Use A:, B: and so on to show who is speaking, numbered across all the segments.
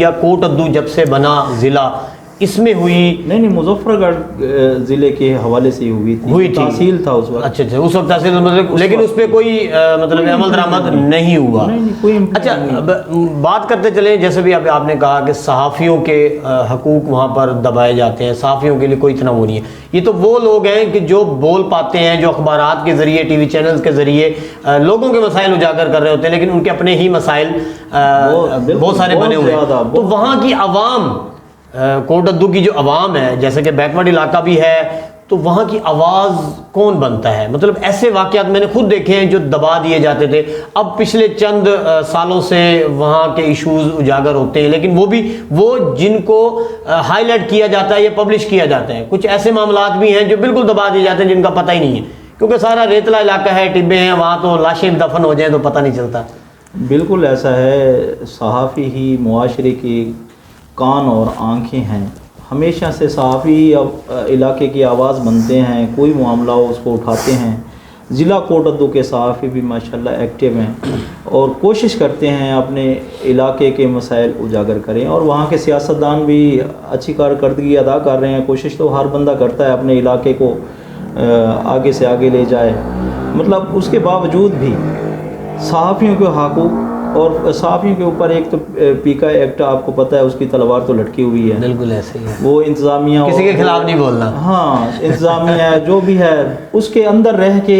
A: یا کوٹ ادو جب سے بنا ضلع اس میں ہوئی؟
B: نہیں مظفر گڑھ ضلع کے حوالے سے ہوئی تھی، تحصیل تھا اس وقت۔
A: اچھا اس وقت تحصیل، مطلب لیکن اس پہ کوئی مطلب عمل درآمد نہیں ہوا۔ اچھا بات کرتے چلیں، جیسے بھی آپ نے کہا کہ صحافیوں کے حقوق وہاں پر دبائے جاتے ہیں، صحافیوں کے لیے کوئی اتنا وہ نہیں ہے۔ یہ تو وہ لوگ ہیں کہ جو بول پاتے ہیں، جو اخبارات کے ذریعے، ٹی وی چینلز کے ذریعے لوگوں کے مسائل اجاگر کر رہے ہوتے ہیں، لیکن ان کے اپنے ہی مسائل بہت سارے بنے ہوئے ہیں۔ تو وہاں کی عوام، کوٹ ادو کی جو عوام ہے، جیسے کہ بیکورڈ علاقہ بھی ہے، تو وہاں کی آواز کون بنتا ہے؟ مطلب ایسے واقعات میں نے خود دیکھے ہیں جو دبا دیے جاتے تھے، اب پچھلے چند سالوں سے وہاں کے ایشوز اجاگر ہوتے ہیں، لیکن وہ بھی وہ جن کو ہائی لائٹ کیا جاتا ہے یا پبلش کیا جاتا ہے۔ کچھ ایسے معاملات بھی ہیں جو بالکل دبا دیے جاتے ہیں، جن کا پتہ ہی نہیں ہے، کیونکہ سارا ریتلا علاقہ ہے، ٹبے ہیں وہاں، تو لاشیں دفن ہو جائیں تو پتہ نہیں چلتا۔
B: بالکل ایسا ہے، صحافی ہی معاشرے کی کان اور آنکھیں ہیں، ہمیشہ سے صحافی علاقے کی آواز بنتے ہیں، کوئی معاملہ ہو اس کو اٹھاتے ہیں۔ ضلع کوٹ ادو کے صحافی بھی ماشاءاللہ ایکٹیو ہیں اور کوشش کرتے ہیں اپنے علاقے کے مسائل اجاگر کریں، اور وہاں کے سیاستدان بھی اچھی کارکردگی ادا کر رہے ہیں۔ کوشش تو ہر بندہ کرتا ہے اپنے علاقے کو آگے سے آگے لے جائے، مطلب اس کے باوجود بھی صحافیوں کے حقوق، اور صحافیوں کے اوپر ایک تو پیکا ایکٹ آپ کو پتہ ہے، اس کی تلوار تو لٹکی ہوئی ہے۔
A: بالکل ایسے ہی ہے،
B: وہ انتظامیہ
A: کسی کے خلاف نہیں بولنا۔
B: ہاں انتظامیہ جو بھی ہے اس کے اندر رہ کے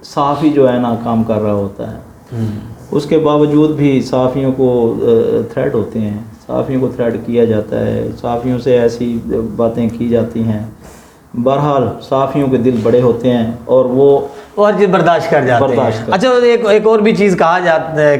B: صحافی جو ہے نا کام کر رہا ہوتا ہے، اس کے باوجود بھی صحافیوں کو تھریٹ ہوتے ہیں، صحافیوں کو تھریٹ کیا جاتا ہے، صحافیوں سے ایسی باتیں کی جاتی ہیں۔ بہرحال صحافیوں کے دل بڑے ہوتے ہیں اور وہ
A: اور چیز برداشت کر جاتے ہیں۔ اچھا ایک اور بھی چیز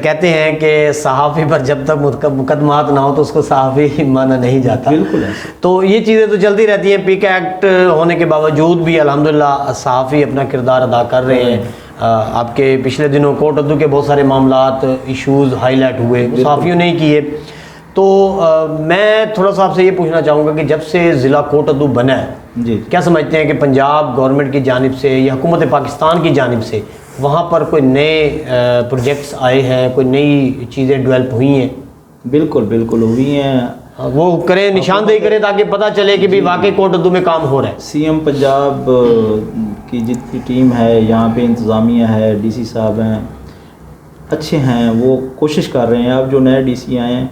A: کہتے ہیں کہ صحافی پر جب تک مقدمات نہ ہو تو اس کو صحافی مانا نہیں جاتا۔
B: بالکل،
A: تو یہ چیزیں تو چلتی رہتی ہیں، پیک ایکٹ ہونے کے باوجود بھی الحمدللہ صحافی اپنا کردار ادا کر رہے ہیں۔ آپ کے پچھلے دنوں کوٹ ادو کے بہت سارے معاملات، ایشوز ہائی لائٹ ہوئے، صحافیوں نے ہی کیے۔ تو میں تھوڑا سا آپ سے یہ پوچھنا چاہوں گا کہ جب سے ضلع کوٹ ادو بنا ہے،
B: جی
A: کیا سمجھتے ہیں کہ پنجاب گورنمنٹ کی جانب سے یا حکومت پاکستان کی جانب سے وہاں پر کوئی نئے پروجیکٹس آئے ہیں، کوئی نئی چیزیں ڈیولپ ہوئی ہیں؟
B: بالکل ہوئی ہیں،
A: وہ کریں، نشاندہی کریں تاکہ پتہ چلے کہ بھی واقعی کوٹ ادو میں کام ہو رہا ہے۔
B: سی ایم پنجاب کی جتنی ٹیم ہے، یہاں پہ انتظامیہ ہے، ڈی سی صاحب ہیں، اچھے ہیں، وہ کوشش کر رہے ہیں۔ اب جو نئے ڈی سی آئے ہیں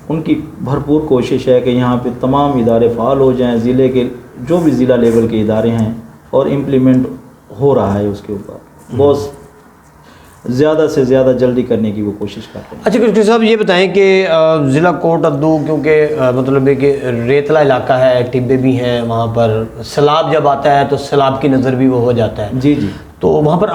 B: ان کی بھرپور کوشش ہے کہ یہاں پہ تمام ادارے فعال ہو جائیں، ضلع کے جو بھی ضلع لیول کے ادارے ہیں، اور امپلیمنٹ ہو رہا ہے اس کے اوپر بہت زیادہ سے زیادہ جلدی کرنے کی وہ کوشش کر رہے ہیں۔
A: اچھا کشمیر صاحب یہ بتائیں کہ ضلع کوٹ ادو کیونکہ مطلب ہے کہ ریتلا علاقہ ہے، ٹبے بھی ہیں وہاں پر، سیلاب جب آتا ہے تو سیلاب کی نظر بھی وہ ہو جاتا ہے،
B: جی
A: تو وہاں پر